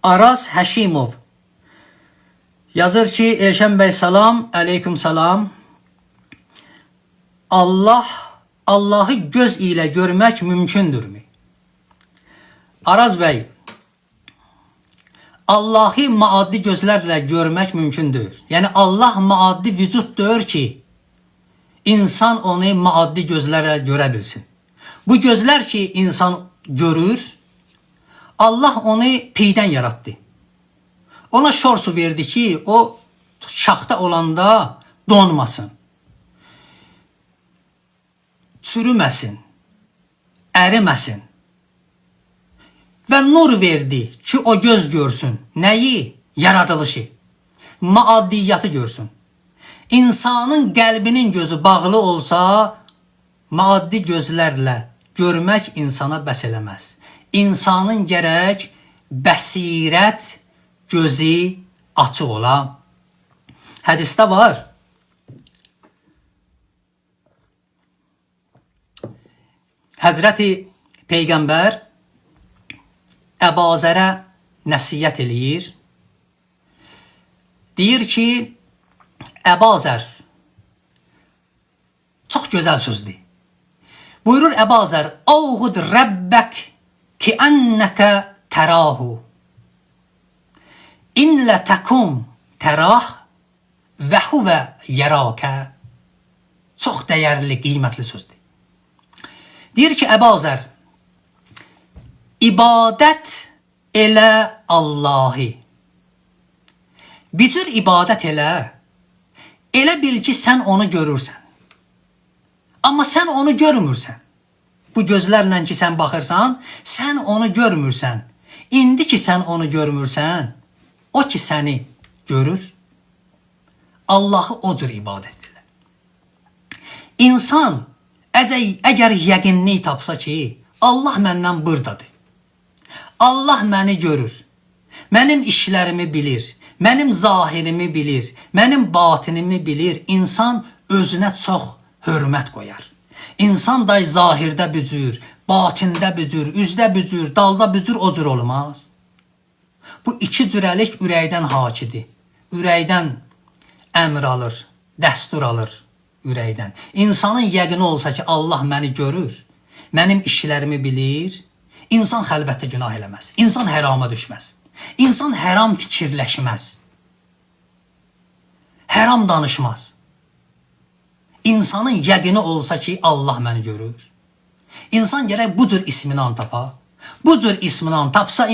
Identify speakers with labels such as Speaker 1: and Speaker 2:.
Speaker 1: Araz Həşimov yazır ki, Elşən bəy salam, aleyküm salam. Allahı göz ilə görmək mümkündürmü? Araz bəy, Allahı maaddi gözlərlə görmək mümkündür. Yəni Allah maaddi vücuddur ki, insan onu maaddi gözlərlə görə bilsin. Bu gözlər ki, insan görür, Allah onu piydən yarattı. Ona şor su verdi ki, o şaxta olanda donmasın, çürüməsin, əriməsin. Və nur verdi ki, o göz görsün. Nəyi? Yaradılışı. Maaddiyyatı görsün. İnsanın qəlbinin gözü bağlı olsa, maaddi gözlərlə görmək insana bəs eləməz. İnsanın gərək bəsirət gözü açıq ola. Hədisdə var. Həzrəti Peyğəmbər Əbazərə nəsiyyət eləyir. Deyir ki, Əbazər, çox gözəl sözdür. Buyurur Əbazər, Avğud Rəbbək ki ənnəkə tərahu. İnlə təkum tərah və huvə yərəkə. Çox dəyərli, qiymətli sözdür. Deyir ki, Əbazər, ibadət elə Allahı. Bir cür ibadət elə bil ki, sən onu görürsən. Amma sən onu görmürsən. Bu gözlərlə ki, sən baxırsan, sən onu görmürsən. İndi ki, sən onu görmürsən, o ki, səni görür. Allahı o cür ibadət elə. İnsan əgər yəqinlik tapsa ki, Allah məndən buradadır. Allah məni görür, mənim işlərimi bilir, mənim zahirimi bilir, mənim batinimi bilir. İnsan özünə çox hörmət qoyar. İnsan da zahirdə bücür, batində bücür, üzdə bücür, dalda bücür, o cür olmaz. Bu iki cürəlik ürəkdən hakidir. Ürəkdən əmr alır, dəstur alır ürəkdən. İnsanın yəqini olsa ki, Allah məni görür, mənim işlərimi bilir, İnsan xəlbətdə günah eləməz. İnsan hərama düşməz. İnsan həram fikirləşməz. Həram danışmaz. İnsanın yəqini olsa ki, Allah məni görür. İnsan gərək bu cür isminan tapa. Bu cür isminan tapsa